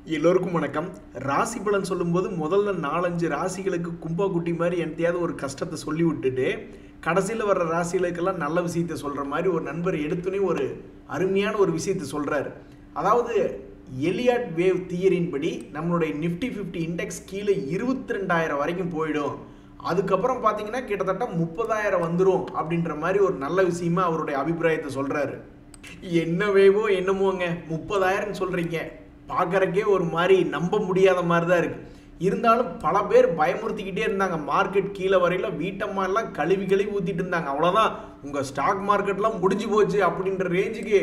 எல்லோருக்கும் வணக்கம். ராசி பலன் சொல்லும்போது முதல்ல 4-5 ராசிகளுக்கு கும்பா குட்டி மாதிரி என்னத்தையாவது ஒரு கஷ்டத்தை சொல்லி விட்டுட்டு கடைசியில் வர்ற ராசிகளுக்கெல்லாம் நல்ல விஷயத்தை சொல்கிற மாதிரி ஒரு நண்பர் எடுத்துனே ஒரு அருமையான ஒரு விஷயத்தை சொல்கிறாரு. அதாவது எலியாட் வேவ் தியரின் படி நம்மளுடைய நிஃப்டி 50 இண்டெக்ஸ் கீழே 22,000 வரைக்கும் போயிடும், அதுக்கப்புறம் பார்த்தீங்கன்னா கிட்டத்தட்ட 30,000 வந்துடும் அப்படின்ற மாதிரி ஒரு நல்ல விஷயமா அவருடைய அபிப்பிராயத்தை சொல்கிறாரு. என்ன வேவோ என்னமோங்க, 30,000 சொல்கிறீங்க, பார்க்குறக்கே ஒரு மாதிரி நம்ப முடியாத மாதிரி தான் இருக்குது. இருந்தாலும் பல பேர் பயமுறுத்திக்கிட்டே இருந்தாங்க. மார்க்கெட் கீழே வரையில் வீட்டம்மாலாம் கழுவி ஊற்றிட்டு இருந்தாங்க. அவ்வளோதான், உங்கள் ஸ்டாக் மார்க்கெட்லாம் முடிஞ்சு போச்சு அப்படின்ற ரேஞ்சுக்கு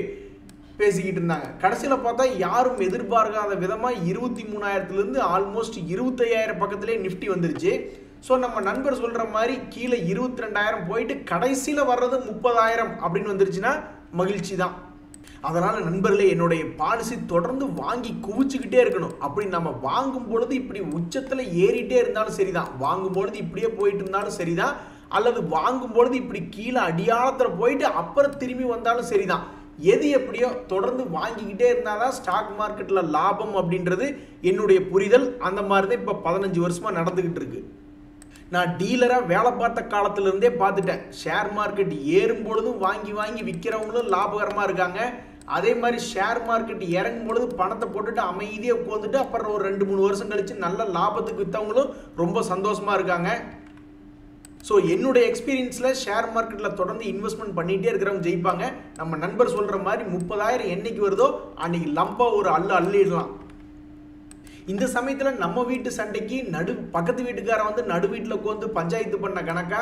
பேசிக்கிட்டு இருந்தாங்க. கடைசியில் பார்த்தா யாரும் எதிர்பார்க்காத விதமாக 23,000லேருந்து ஆல்மோஸ்ட் 25,000 பக்கத்துலேயே நிஃப்டி வந்துருச்சு. ஸோ நம்ம நண்பர் சொல்கிற மாதிரி கீழே 22,000 போயிட்டு கடைசியில் வர்றது 30,000 அப்படின்னு வந்துருச்சுன்னா மகிழ்ச்சி தான். அதனால் நண்பர்களே, என்னுடைய பாலிசி தொடர்ந்து வாங்கி குவிச்சுக்கிட்டே இருக்கணும். அப்படி நம்ம வாங்கும் பொழுது இப்படி உச்சத்தில் ஏறிட்டே இருந்தாலும் சரிதான், வாங்கும் பொழுது இப்படியே போயிட்டு இருந்தாலும் சரிதான், அல்லது வாங்கும் பொழுது இப்படி கீழே அடியாளத்தில் போயிட்டு அப்புறம் திரும்பி வந்தாலும் சரிதான். எது எப்படியோ தொடர்ந்து வாங்கிக்கிட்டே இருந்தால் தான் ஸ்டாக் மார்க்கெட்டில் லாபம் அப்படின்றது என்னுடைய புரிதல். அந்த மாதிரி தான் இப்போ 15 வருஷமாக நடந்துக்கிட்டு இருக்கு. நான் டீலராக வேலை பார்த்த காலத்திலிருந்தே பார்த்துட்டேன். ஷேர் மார்க்கெட் ஏறும் பொழுதும் வாங்கி வாங்கி விற்கிறவங்களும் லாபகரமாக இருக்காங்க. அதே மாதிரி ஷேர் மார்க்கெட் இறங்கும் பொழுது பணத்தை போட்டுட்டு அமைதியாக உட்காந்துட்டு அப்புறம் ஒரு 2-3 வருஷம் கழித்து நல்ல லாபத்துக்கு விற்றவங்களும் ரொம்ப சந்தோஷமாக இருக்காங்க. ஸோ என்னுடைய எக்ஸ்பீரியன்ஸில் ஷேர் மார்க்கெட்டில் தொடர்ந்து இன்வெஸ்ட்மெண்ட் பண்ணிகிட்டே இருக்கிறவங்க ஜெயிப்பாங்க. நம்ம நண்பர் சொல்கிற மாதிரி 30,000 என்னைக்கு வருதோ அன்றைக்கி லம்பாக ஒரு அள்ளிடலாம். இந்த சமயத்தில் நம்ம வீட்டு சண்டைக்கு பக்கத்து வீட்டுக்காரன் வந்து நடு வீட்டில் உட்காந்து பஞ்சாயத்து பண்ண கணக்கா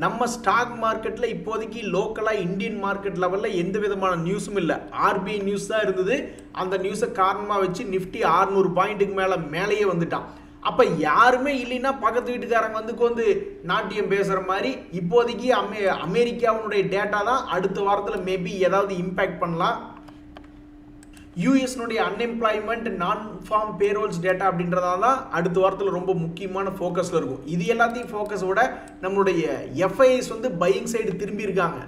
நம்ம ஸ்டாக் மார்க்கெட்டில் இப்போதைக்கு லோக்கலாக இந்தியன் மார்க்கெட் லெவலில் எந்த விதமான நியூஸும் இல்லை. RBI நியூஸ் தான் இருந்தது. அந்த நியூஸை காரணமாக வச்சு நிஃப்டி 600 பாயிண்ட்டுக்கு மேலேயே வந்துட்டான். அப்போ யாருமே இல்லைன்னா பக்கத்து வீட்டுக்காரங்க வந்து நாட்டியம் பேசுகிற மாதிரி இப்போதைக்கு அமெரிக்காவுடைய டேட்டா தான் அடுத்த வாரத்தில் மேபி ஏதாவது இம்பேக்ட் பண்ணலாம். யூஎஸ்னுடைய அன்எம்ப்ளாய்மெண்ட் நான் ஃபார்ம் பேரோல்ஸ் டேட்டா அப்படின்றதால தான் அடுத்த வாரத்தில் ரொம்ப முக்கியமான ஃபோக்கஸில் இருக்கும். இது எல்லாத்தையும் ஃபோக்கஸோட நம்மளுடைய எஃப்ஐஎஸ் வந்து பையிங் சைடு திரும்பியிருக்காங்க.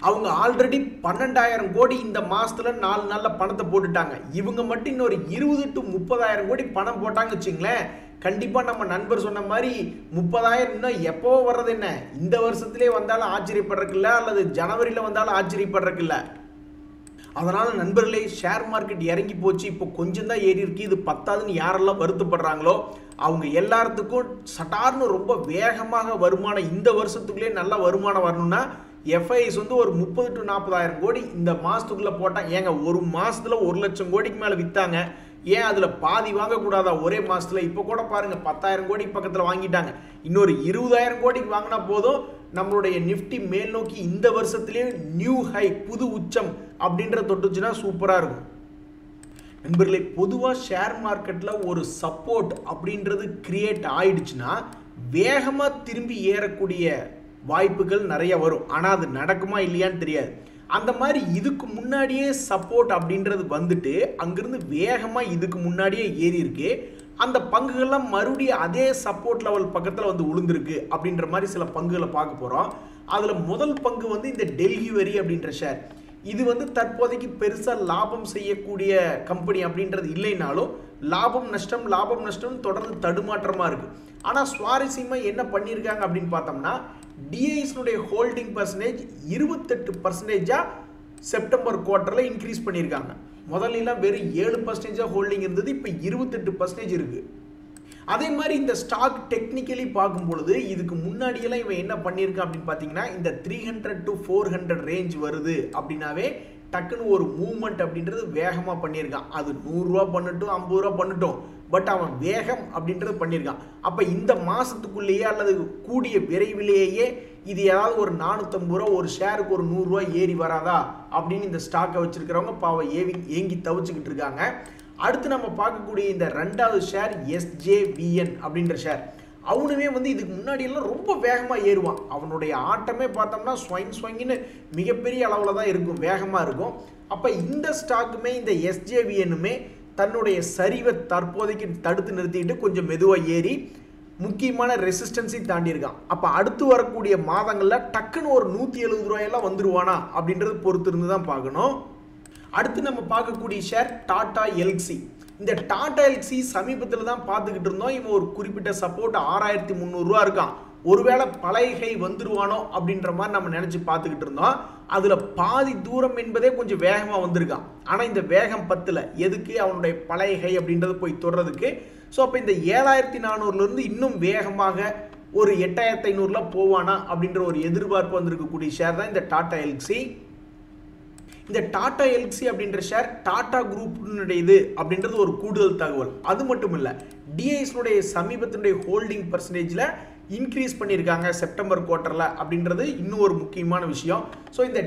அவங்க ஆல்ரெடி 12,000 கோடி இந்த மாதத்தில் 4 நாளில் பணத்தை போட்டுட்டாங்க. இவங்க மட்டும் இன்னொரு 20 to 30,000 கோடி பணம் போட்டாங்க வச்சுங்களேன், கண்டிப்பாக நம்ம நண்பர் சொன்ன மாதிரி 30,000 இன்னும் எப்போ வர்றது என்ன, இந்த வருஷத்துலேயே வந்தாலும் ஆச்சரியப்படுறதுக்கில்ல, அல்லது ஜனவரியில் வந்தாலும் ஆச்சரியப்படுறதுக்கில்ல. அதனால் நண்பர்களே, ஷேர் மார்க்கெட் இறங்கி போச்சு, இப்போ கொஞ்சம் தான் ஏறி இருக்கு, இது பத்தாதுன்னு யாரெல்லாம் வருத்தப்படுறாங்களோ அவங்க எல்லாத்துக்கும் சட்டார்னு ரொம்ப வேகமாக வருமானம் இந்த வருஷத்துக்குள்ளே நல்ல வருமானம் வரணும்னா எஃப்ஐஎஸ் வந்து ஒரு 30 to 40,000 கோடி இந்த மாதத்துக்குள்ளே போட்டால், ஏங்க ஒரு மாதத்தில் 1 லட்சம் கோடிக்கு மேலே விற்றாங்க, ஏன் அதில் பாதி வாங்கக்கூடாதா ஒரே மாதத்தில்? இப்போ கூட பாருங்கள் 10,000 கோடி பக்கத்தில் வாங்கிட்டாங்க. இன்னொரு 20,000 கோடிக்கு வாங்கினா போதும், நம்மளுடைய நிஃப்டி மேல் நோக்கி இந்த வருஷத்துலேயே நியூ ஹை புது உச்சம் அப்படின்ற தொட்டுச்சுன்னா சூப்பராக இருக்கும். நண்பர்களே, பொதுவாக ஷேர் மார்க்கெட்டில் ஒரு சப்போர்ட் அப்படின்றது கிரியேட் ஆயிடுச்சுன்னா வேகமாக திரும்பி ஏறக்கூடிய வாய்ப்புகள் நிறைய வரும். ஆனால் அது நடக்குமா இல்லையான்னு தெரியாது. அந்த மாதிரி இதுக்கு முன்னாடியே சப்போர்ட் அப்படின்றது வந்துட்டு அங்கிருந்து வேகமாக இதுக்கு முன்னாடியே ஏறி இருக்கு. அந்த பங்குகள்லாம் மறுபடியும் அதே சப்போர்ட் லெவல் பக்கத்தில் வந்து விழுந்திருக்கு அப்படின்ற மாதிரி சில பங்குகளை பார்க்க போகிறோம். அதில் முதல் பங்கு வந்து இந்த டெல்லி வெரி அப்படின்ற ஷேர். இது வந்து தற்போதைக்கு பெருசாக லாபம் செய்யக்கூடிய கம்பெனி அப்படின்றது இல்லைனாலும் லாபம் நஷ்டம் தொடர்ந்து தடுமாற்றமாக இருக்குது. ஆனால் சுவாரஸ்யமாக என்ன பண்ணியிருக்காங்க அப்படின்னு பார்த்தோம்னா, டிஐஎஸ்னுடைய ஹோல்டிங் பர்சன்டேஜ் 28% செப்டம்பர் குவார்ட்டரில் இன்க்ரீஸ் பண்ணியிருக்காங்க. முதல்லாம் வெறும் 7% ஹோல்டிங் இருந்தது, இப்போ 28% இருக்குது. அதே மாதிரி இந்த ஸ்டாக் டெக்னிக்கலி பார்க்கும் பொழுது இதுக்கு முன்னாடியெல்லாம் இவன் என்ன பண்ணியிருக்கான் அப்படின்னு பார்த்தீங்கன்னா, இந்த 300 to 400 ரேஞ்ச் வருது அப்படின்னாவே டக்குன்னு ஒரு மூவ்மெண்ட் அப்படின்றது வேகமாக பண்ணியிருக்கான். அது 100 ரூபா பண்ணட்டும் 50 ரூபா பண்ணட்டும், பட் அவன் வேகம் அப்படின்றது பண்ணியிருக்கான். அப்போ இந்த மாதத்துக்குள்ளேயே அல்லது கூடிய விரைவிலேயே இது ஏதாவது ஒரு 450 ரூபா ஒரு ஷேருக்கு ஒரு 100 ரூபா ஏறி வராதா அப்படின்னு இந்த ஸ்டாக்கை வச்சுருக்கிறவங்க பாவம் ஏங்கி தவிச்சுக்கிட்டு இருக்காங்க. அடுத்து நம்ம பார்க்கக்கூடிய இந்த 2வது ஷேர் SJVN அப்படின்ற ஷேர். அவனுமே வந்து இதுக்கு முன்னாடியெல்லாம் ரொம்ப வேகமாக ஏறுவான். அவனுடைய ஆட்டமே பார்த்தோம்னா ஸ்வங்கின்னு மிகப்பெரிய அளவில் தான் இருக்கும், வேகமாக இருக்கும். அப்போ இந்த ஸ்டாக்குமே இந்த SJVNுமே தன்னுடைய சரிவை தற்போதைக்கு தடுத்து நிறுத்திட்டு கொஞ்சம் மெதுவாக ஏறி முக்கியமான ரெசிஸ்டன்ஸை தாண்டியிருக்கான். அப்போ அடுத்து வரக்கூடிய மாதங்களில் டக்குன்னு ஒரு 170 ரூபாயெல்லாம் வந்துருவானா அப்படின்றது பொறுத்து இருந்து தான் பார்க்கணும். அடுத்து நம்ம பார்க்கக்கூடிய ஷேர் டாடா எல்க்ஸி. இந்த டாடா எல்க்ஸி சமீபத்தில் தான் பார்த்துக்கிட்டு இருந்தோம். இவன் ஒரு குறிப்பிட்ட சப்போர்ட் 6300 ரூபா இருக்கான். ஒருவேளை பழைய வந்துருவானோ அப்படின்ற மாதிரி நம்ம நினைச்சு பார்த்துக்கிட்டு இருந்தோம். அதுல பாதி தூரம் என்பதே கொஞ்சம் வேகமா வந்திருக்கான். ஆனா இந்த வேகம் பத்துல எதுக்கு அவனுடைய பழைய அப்படின்றது போய் தொடறதுக்கு. ஸோ அப்போ இந்த 7400 இருந்து இன்னும் வேகமாக ஒரு 8500 போவானா அப்படின்ற ஒரு எதிர்பார்ப்பு வந்திருக்கக்கூடிய ஷேர் தான் இந்த டாடா எல்க்ஸி. இந்த டாடா எல்க்ஸி அப்படின்ற ஷேர் டாடா குரூப்பினுடையது அப்படின்றது ஒரு கூடுதல் தகவல். அது மட்டும் இல்லை, டிஐஎஸ்னுடைய சமீபத்தினுடைய ஹோல்டிங் பர்சன்டேஜில் இன்க்ரீஸ் பண்ணியிருக்காங்க செப்டம்பர் குவார்ட்டரில் அப்படின்றது இன்னும் ஒரு முக்கியமான விஷயம். ஸோ இந்த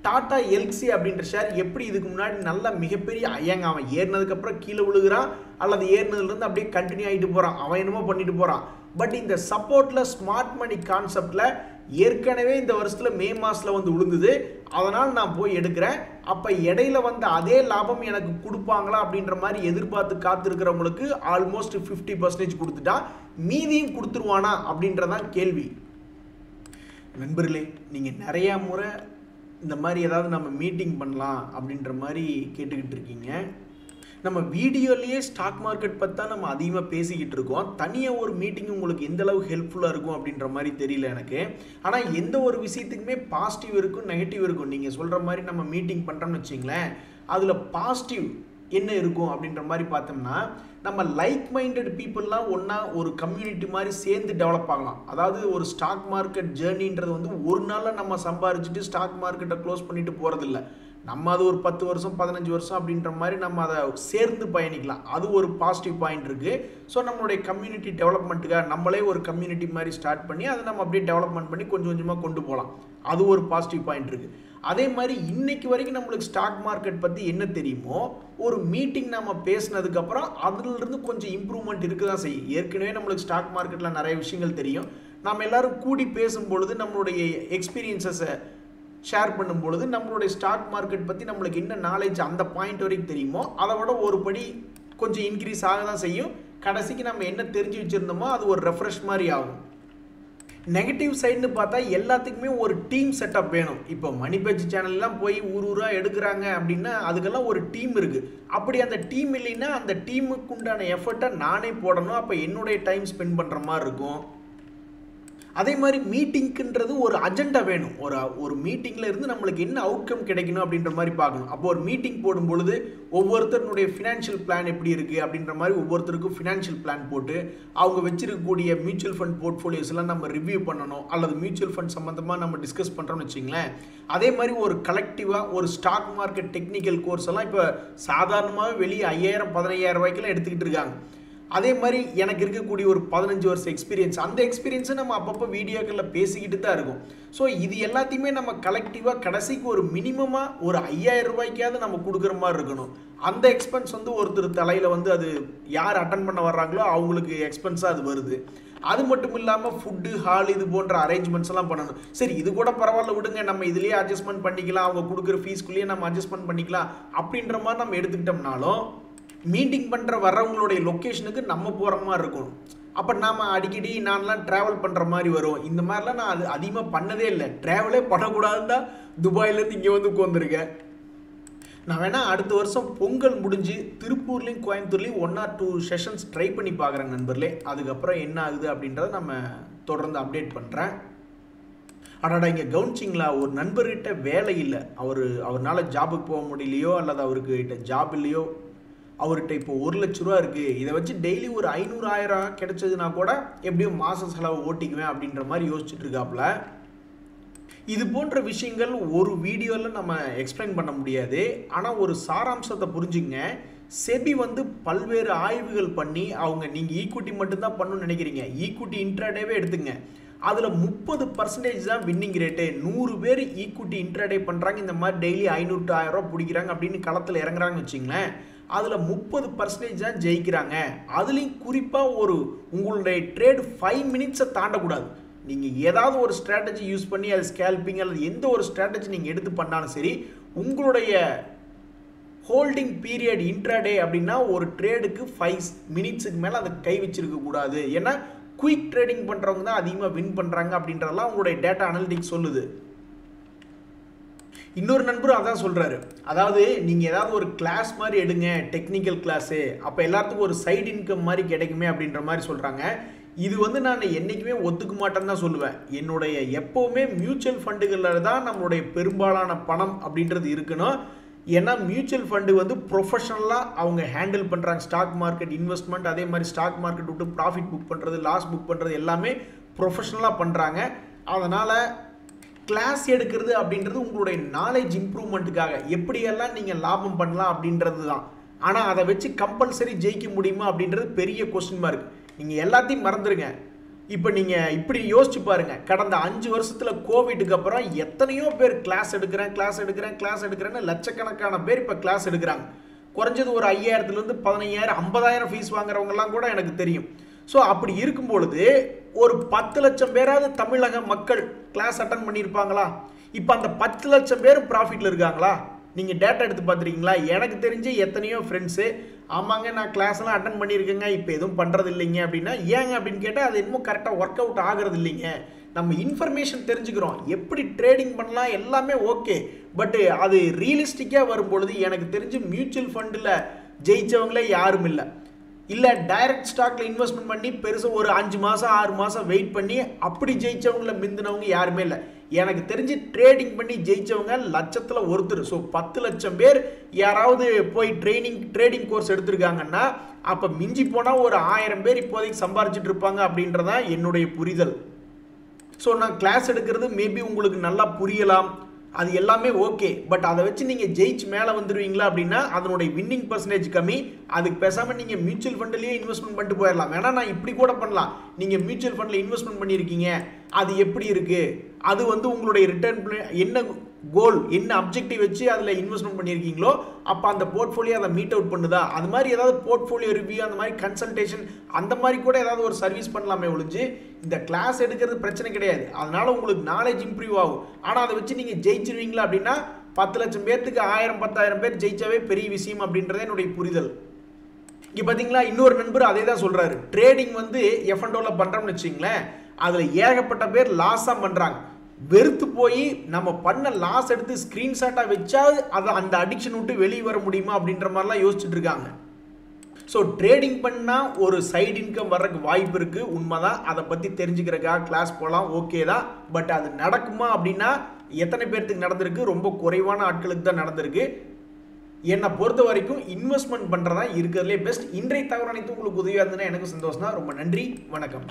டாடா எல்க்ஸி அப்படின்ற ஷேர் எப்படி இதுக்கு முன்னாடி நல்ல மிகப்பெரிய ஐயங்க, அவன் ஏறினதுக்கப்புறம் கீழே விழுகிறான் அல்லது ஏறினதுலேருந்து அப்படியே கண்டினியூ ஆகிட்டு போகிறான், அவன் என்னமோ பண்ணிட்டு போகிறான். பட் இந்த சப்போர்ட்டில் ஸ்மார்ட் மணி கான்செப்டில் ஏற்கனவே இந்த வருஷத்தில் மே மாதத்தில் வந்து விழுந்தது. அதனால் நான் போய் எடுக்கிறேன். அப்போ இடையில வந்த அதே லாபம் எனக்கு கொடுப்பாங்களா அப்படின்ற மாதிரி எதிர்பார்த்து காத்திருக்கிறவங்களுக்கு ஆல்மோஸ்ட் 50% கொடுத்துட்டான். மீதியும் கொடுத்துருவானா அப்படின்றதான் கேள்வி. நண்பர்களே, நீங்கள் நிறையா முறை இந்த மாதிரி ஏதாவது நம்ம மீட்டிங் பண்ணலாம் அப்படின்ற மாதிரி கேட்டுக்கிட்டு இருக்கீங்க. நம்ம வீடியோலேயே ஸ்டாக் மார்க்கெட் பற்றி தான் நம்ம அதிகமாக பேசிக்கிட்டு இருக்கோம். தனியாக ஒரு மீட்டிங் உங்களுக்கு எந்த அளவு ஹெல்ப்ஃபுல்லாக இருக்கும் அப்படின்ற மாதிரி தெரியல எனக்கு. ஆனால் எந்த ஒரு விஷயத்துக்குமே பாசிட்டிவ் இருக்கும், நெகட்டிவ் இருக்கும். நீங்கள் சொல்கிற மாதிரி நம்ம மீட்டிங் பண்ணுறோம்னு வச்சிங்களேன், அதில் பாசிட்டிவ் என்ன இருக்கும் அப்படின்ற மாதிரி பார்த்தோம்னா, நம்ம லைக் மைண்டட் பீப்புளெலாம் ஒன்றா ஒரு கம்யூனிட்டி மாதிரி சேர்ந்து டெவலப் ஆகலாம். அதாவது ஒரு ஸ்டாக் மார்க்கெட் ஜேர்னின்றது வந்து ஒரு நாளில் நம்ம சம்பாரிச்சுட்டு ஸ்டாக் மார்க்கெட்டை க்ளோஸ் பண்ணிட்டு போகிறதில்ல. நம்ம அது ஒரு 10 வருஷம் 15 வருஷம் அப்படின்ற மாதிரி நம்ம அதை சேர்ந்து பயணிக்கலாம். அது ஒரு பாசிட்டிவ் பாயிண்ட் இருக்குது. ஸோ நம்மளுடைய கம்யூனிட்டி டெவலப்மெண்ட்டுக்காக நம்மளே ஒரு கம்யூனிட்டி மாதிரி ஸ்டார்ட் பண்ணி அதை நம்ம அப்படியே டெவலப்மெண்ட் பண்ணி கொஞ்சம் கொஞ்சமாக கொண்டு போகலாம். அது ஒரு பாசிட்டிவ் பாயிண்ட் இருக்குது. அதே மாதிரி இன்னைக்கு வரைக்கும் நம்மளுக்கு ஸ்டாக் மார்க்கெட் பற்றி என்ன தெரியுமோ, ஒரு மீட்டிங் நம்ம பேசினதுக்கப்புறம் அதிலிருந்து கொஞ்சம் இம்ப்ரூவ்மெண்ட் இருக்க தான் செய்யும். ஏற்கனவே நம்மளுக்கு ஸ்டாக் மார்க்கெட்டில் நிறைய விஷயங்கள் தெரியும். நம்ம எல்லாரும் கூடி பேசும்பொழுது நம்மளுடைய எக்ஸ்பீரியன்ஸஸை ஷேர் பண்ணும்பொழுது நம்மளுடைய ஸ்டாக் மார்க்கெட் பற்றி நம்மளுக்கு என்ன நாலேஜ் அந்த பாயிண்ட் வரைக்கும் தெரியுமோ அதை விட ஒரு படி கொஞ்சம் இன்க்ரீஸ் ஆக தான் செய்யும். கடைசிக்கு நம்ம என்ன தெரிஞ்சு வச்சுருந்தோமோ அது ஒரு ரெஃப்ரெஷ் மாதிரி ஆகும். நெகட்டிவ் சைடுன்னு பார்த்தா எல்லாத்துக்குமே ஒரு டீம் செட்டப் வேணும். இப்போ மணி பேஜ் சேனல்லாம் போய் ஊராக எடுக்கிறாங்க அப்படின்னா அதுக்கெல்லாம் ஒரு டீம் இருக்குது. அப்படி அந்த டீம் இல்லைன்னா அந்த டீமுக்கு உண்டான எஃபர்ட்டை நானே போடணும். அப்போ என்னுடைய டைம் ஸ்பெண்ட் பண்ணுற மாதிரி இருக்கும். அதே மாதிரி மீட்டிங்க்குன்றது ஒரு அஜெண்டா வேணும். ஒரு மீட்டிங்கில் இருந்து நம்மளுக்கு என்ன அவுட்கம் கிடைக்கணும் அப்படின்ற மாதிரி பார்க்கணும். அப்போ ஒரு மீட்டிங் போடும் பொழுது ஒவ்வொருத்தருடைய ஃபினான்ஷியல் பிளான் எப்படி இருக்குது அப்படின்ற மாதிரி ஒவ்வொருத்தருக்கும் ஃபினான்ஷியல் பிளான் போட்டு அவங்க வச்சிருக்கக்கூடிய மியூச்சுவல் ஃபண்ட் போர்ட்ஃபோலியோஸ் எல்லாம் நம்ம ரிவ்யூ பண்ணணும். அல்லது மியூச்சுவல் ஃபண்ட் சம்மந்தமாக நம்ம டிஸ்கஸ் பண்ணுறோம்னு வச்சிங்களேன். அதே மாதிரி ஒரு கலெக்டிவாக ஒரு ஸ்டாக் மார்க்கெட் டெக்னிக்கல் கோர்ஸ் எல்லாம் இப்போ சாதாரணமாக வெளியே 5000 15000 ரூபாய்க்கெல்லாம் எடுத்துக்கிட்டு இருக்காங்க. அதே மாதிரி எனக்கு இருக்கக்கூடிய ஒரு 15 வருஷம் எக்ஸ்பீரியன்ஸ், அந்த எக்ஸ்பீரியன்ஸை நம்ம அப்பப்போ வீடியோக்களில் பேசிக்கிட்டு தான் இருக்கும். ஸோ இது எல்லாத்தையுமே நம்ம கலெக்டிவாக கடைசிக்கு ஒரு மினிமமாக ஒரு 5000 ரூபாய்க்காவது நம்ம கொடுக்குற மாதிரி இருக்கணும். அந்த எக்ஸ்பென்ஸ் வந்து ஒருத்தர் தலையில் வந்து அது யார் அட்டன் பண்ண வர்றாங்களோ அவங்களுக்கு எக்ஸ்பென்ஸாக அது வருது. அது மட்டும் இல்லாமல் ஃபுட்டு ஹால் இது போன்ற அரேஞ்ச்மெண்ட்ஸ் எல்லாம் பண்ணணும். சரி, இது கூட பரவாயில்ல விடுங்க, நம்ம இதுலேயே அட்ஜஸ்ட்மெண்ட் பண்ணிக்கலாம், அவங்க கொடுக்குற ஃபீஸ்க்குள்ளேயே நம்ம அட்ஜஸ்ட்மெண்ட் பண்ணிக்கலாம் அப்படின்ற மாதிரி நம்ம எடுத்துக்கிட்டோம்னாலும் மீட்டிங் பண்ணுற வர்றவங்களுடைய லொக்கேஷனுக்கு நம்ம போகிற மாதிரி இருக்கணும். அப்போ நாம் அடிக்கடி நான்லாம் ட்ராவல் பண்ணுற மாதிரி வரும். இந்த மாதிரிலாம் நான் அது அதிகமாக பண்ணதே இல்லை. ட்ராவலே பண்ணக்கூடாதுன்னு தான் துபாயிலேருந்து இங்கே வந்து உட்காந்துருக்கேன். நான் வேணால் அடுத்த வருஷம் பொங்கல் முடிஞ்சு திருப்பூர்லேயும் கோயம்புத்தூர்லேயும் 1 or 2 செஷன்ஸ் ட்ரை பண்ணி பார்க்குறேன் நண்பர்களே. அதுக்கப்புறம் என்ன ஆகுது அப்படின்றத நம்ம தொடர்ந்து அப்டேட் பண்ணுறேன். அடாடா, இங்கே கவனிச்சிங்களா, ஒரு நண்பர்கிட்ட வேலை இல்லை, அவரால் ஜாபுக்கு போக முடியலையோ அல்லது அவர்கிட்ட ஜாப் இல்லையோ, அவர்கிட்ட இப்போ 1 லட்ச ரூபா இருக்குது. இதை வச்சு டெய்லி ஒரு 500-1000 கிடைச்சதுன்னா கூட எப்படியும் மாத செலவு ஓட்டிக்குவேன் அப்படின்ற மாதிரி யோசிச்சுட்டு இருக்காப்புல. இது போன்ற விஷயங்கள் ஒரு வீடியோவில் நம்ம எக்ஸ்பிளைன் பண்ண முடியாது. ஆனால் ஒரு சாராம்சத்தை புரிஞ்சுங்க. செபி வந்து பல்வேறு ஆய்வுகள் பண்ணி நீங்கள் ஈக்விட்டி மட்டும்தான் பண்ணணும்னு நினைக்கிறீங்க, ஈக்விட்டி இன்ட்ராடேவே எடுத்துங்க, அதில் 30% தான் வின்னிங் ரேட்டு. 100 பேர் ஈக்விட்டி இன்ட்ராடே பண்ணுறாங்க, இந்த மாதிரி டெய்லி 500 to 1000 ரூபா பிடிக்கிறாங்க அப்படின்னு களத்தில் இறங்குறாங்கன்னு வச்சிங்களேன். அதில் 30% தான் ஜெயிக்கிறாங்க. அதுலேயும் குறிப்பாக உங்களுடைய ட்ரேட் 5 மினிட்ஸை தாண்டக்கூடாது. நீங்கள் ஏதாவது ஒரு ஸ்ட்ராட்டஜி யூஸ் பண்ணி அது ஸ்கேல்பிங் அல்லது எந்த ஒரு ஸ்ட்ராட்டஜி நீங்கள் எடுத்து பண்ணாலும் சரி, உங்களுடைய ஹோல்டிங் பீரியட் இன்ட்ராடே அப்படின்னா ஒரு ட்ரேடுக்கு 5 மினிட்ஸுக்கு மேலே அதை கை வச்சிருக்கக்கூடாது. ஏன்னா குயிக் ட்ரேடிங் பண்ணுறவங்க தான் அதிகமாக வின் பண்ணுறாங்க அப்படின்றதெல்லாம் உங்களுடைய டேட்டா அனலிட்டிக்ஸ் சொல்லுது. இன்னொரு நண்பரும் அதான் சொல்கிறாரு. அதாவது நீங்கள் ஏதாவது ஒரு கிளாஸ் மாதிரி எடுங்க, டெக்னிக்கல் கிளாஸு, அப்போ எல்லாத்துக்கும் ஒரு சைடு இன்கம் மாதிரி கிடைக்குமே அப்படின்ற மாதிரி சொல்கிறாங்க. இது வந்து நான் என்றைக்குமே ஒத்துக்க மாட்டேன்னு தான் சொல்லுவேன். என்னுடைய எப்போவுமே மியூச்சுவல் ஃபண்டுகளில் தான் நம்மளுடைய பெரும்பாலான பணம் அப்படின்றது இருக்கணும். ஏன்னா மியூச்சுவல் ஃபண்டு வந்து ப்ரொஃபஷனலாக அவங்க ஹேண்டில் பண்ணுறாங்க. ஸ்டாக் மார்க்கெட் இன்வெஸ்ட்மெண்ட், அதே மாதிரி ஸ்டாக் மார்க்கெட் விட்டு ப்ராஃபிட் புக் பண்ணுறது, லாஸ் புக் பண்ணுறது எல்லாமே ப்ரொஃபஷனலாக பண்ணுறாங்க. அதனால் கிளாஸ் எடுக்கிறது அப்படின்றது உங்களுடைய நாலேஜ் இம்ப்ரூவ்மெண்ட்டுக்காக எப்படியெல்லாம் நீங்கள் லாபம் பண்ணலாம் அப்படின்றது தான். ஆனால் அதை வச்சு கம்பல்சரி ஜெயிக்க முடியுமா அப்படின்றது பெரிய கொஸ்டின் மார்க். நீங்கள் எல்லாத்தையும் மறந்துடுங்க. இப்போ நீங்கள் இப்படி யோசிச்சு பாருங்கள், கடந்த 5 வருஷத்தில் கோவிட்டுக்கு அப்புறம் எத்தனையோ பேர் கிளாஸ் எடுக்கிறேன்னு லட்சக்கணக்கான பேர் இப்போ கிளாஸ் எடுக்கிறாங்க. குறைஞ்சது ஒரு 5000லேருந்து 15000 50,000 ஃபீஸ் வாங்குறவங்கலாம் கூட எனக்கு தெரியும். ஸோ அப்படி இருக்கும் பொழுது ஒரு 10 லட்சம் பேராவது தமிழக மக்கள் கிளாஸ் அட்டன் பண்ணியிருப்பாங்களா? இப்போ அந்த 10 லட்சம் பேர் ப்ராஃபிட்டில் இருக்காங்களா? நீங்கள் டேட்டா எடுத்து பார்த்துருக்கீங்களா? எனக்கு தெரிஞ்சு எத்தனையோ ஃப்ரெண்ட்ஸு ஆமாங்க நான் கிளாஸ்லாம் அட்டன் பண்ணியிருக்கேங்க, இப்போ எதுவும் பண்ணுறது இல்லைங்க அப்படின்னா, ஏங்க அப்படின்னு கேட்டால் அது இன்னும் கரெக்டாக ஒர்க் அவுட் ஆகிறது இல்லைங்க. நம்ம இன்ஃபர்மேஷன் தெரிஞ்சுக்கிறோம், எப்படி ட்ரேடிங் பண்ணலாம் எல்லாமே ஓகே. பட்டு அது ரியலிஸ்டிக்காக வரும்பொழுது எனக்கு தெரிஞ்சு மியூச்சுவல் ஃபண்டில் ஜெயித்தவங்களே யாரும் இல்லை டைரக்ட் ஸ்டாக்ல இன்வெஸ்ட்மெண்ட் பண்ணி பெருசாக ஒரு 5 மாதம் 6 மாதம் வெயிட் பண்ணி அப்படி ஜெயிச்சவங்கள மிந்தினவங்க யாருமே இல்லை. எனக்கு தெரிஞ்சு ட்ரேடிங் பண்ணி ஜெயிச்சவங்க லட்சத்தில் ஒருத்தர். ஸோ 10 லட்சம் பேர் யாராவது போய் ட்ரேடிங் கோர்ஸ் எடுத்திருக்காங்கன்னா அப்போ மிஞ்சி போனால் ஒரு 1000 பேர் இப்போதைக்கு சம்பாரிச்சிட்டு இருப்பாங்க அப்படின்றதான் என்னுடைய புரிதல். ஸோ நான் கிளாஸ் எடுக்கிறது மேபி உங்களுக்கு நல்லா புரியலாம், அது எல்லாமே ஓகே. பட் அதை வச்சு நீங்கள் ஜெயிச்சு மேலே வந்துடுவீங்களா அப்படின்னா அதனுடைய வின்னிங் பர்சன்டேஜ் கம்மி. அதுக்கு பேசாமல் நீங்கள் மியூச்சுவல் ஃபண்ட்லேயே இன்வெஸ்ட்மெண்ட் பண்ணிட்டு போயிடலாம். வேணா நான் இப்படி கூட பண்ணலாம், நீங்கள் மியூச்சுவல் ஃபண்டில் இன்வெஸ்ட்மெண்ட் பண்ணியிருக்கீங்க, அது எப்படி இருக்குது, அது வந்து உங்களுடைய ரிட்டர்ன் என்ன கோல் என்ன அப்ஜெக்டிவ் வச்சு அதில் இன்வெஸ்ட்மெண்ட் பண்ணியிருக்கீங்களோ அப்போ அந்த போர்ட்ஃபோலியோ அதை மீட் அவுட் பண்ணுதா, அது மாதிரி ஏதாவது போர்ட்ஃபோலியோ ரிவ்யூ, அந்த மாதிரி கன்சல்டேஷன், அந்த மாதிரி கூட ஏதாவது ஒரு சர்வீஸ் பண்ணலாமே ஒழிஞ்சு இந்த கிளாஸ் எடுக்கிறது பிரச்சனை கிடையாது. அதனால உங்களுக்கு நாலேஜ் இம்ப்ரூவ் ஆகும். ஆனால் அதை வச்சு நீங்கள் ஜெயிச்சிருவீங்களா அப்படின்னா 10 லட்சம் பேர்த்துக்கு 1000 10,000 பேர் ஜெயிச்சாவே பெரிய விஷயம் அப்படின்றத என்னுடைய புரிதல். இங்கே பார்த்தீங்களா, இன்னொரு நண்பர் அதே தான் சொல்கிறாரு. ட்ரேடிங் வந்து F&Oவில் பண்ணுறோம்னு வச்சிங்களேன், அதில் ஏகப்பட்ட பேர் லாஸாக பண்ணுறாங்க. வெறுத்து போய் நம்ம பண்ண லாஸ் எடுத்து ஸ்க்ரீன்ஷாட்டாக வச்சா அதை அந்த அடிக்ஷன் விட்டு வெளியே வர முடியுமா அப்படின்ற மாதிரிலாம் யோசிச்சுட்டு இருக்காங்க. ஸோ ட்ரேடிங் பண்ணால் ஒரு சைடு இன்கம் வர்றதுக்கு வாய்ப்பு இருக்குது, உண்மைதான். அதை பற்றி தெரிஞ்சுக்கிறதுக்காக கிளாஸ் போகலாம், ஓகே தான். பட் அது நடக்குமா அப்படின்னா எத்தனை பேர்த்துக்கு நடந்திருக்கு? ரொம்ப குறைவான ஆட்களுக்கு தான் நடந்திருக்கு. என்னை பொறுத்த வரைக்கும் இன்வெஸ்ட்மெண்ட் பண்ணுறதா இருக்கிறதுலே பெஸ்ட். இன்றைய தகவல் அனைத்து உங்களுக்கு உதவியாக இருந்ததுன்னா எனக்கு சந்தோஷம் தான். ரொம்ப நன்றி, வணக்கம்.